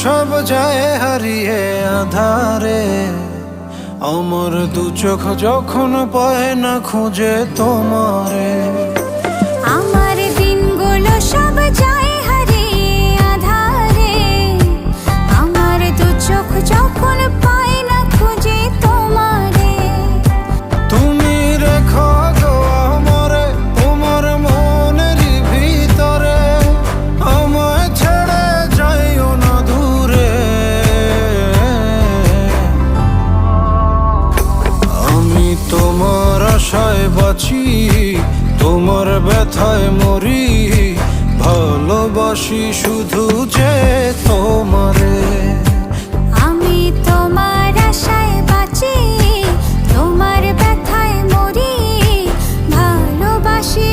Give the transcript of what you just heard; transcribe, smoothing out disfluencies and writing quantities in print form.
সব যায় হারিয়ে আধারে, আমার দু চোখ যখন পায় না খুঁজে তোমারে। আমার দিনগুলো সব যায় হারিয়ে আধারে, আমার দু চোখ যখন পায় না খুঁজে তোমারে। তুমি রেখো গো আমারে তোমার মনের ভিতরে, আমায় ছেড়ে যাইও না দূরে। আমি তোমার আশায় বাঁচি, তোমার ব্যথায় মরি, ভালোবাসি শুধু যে তোমারে।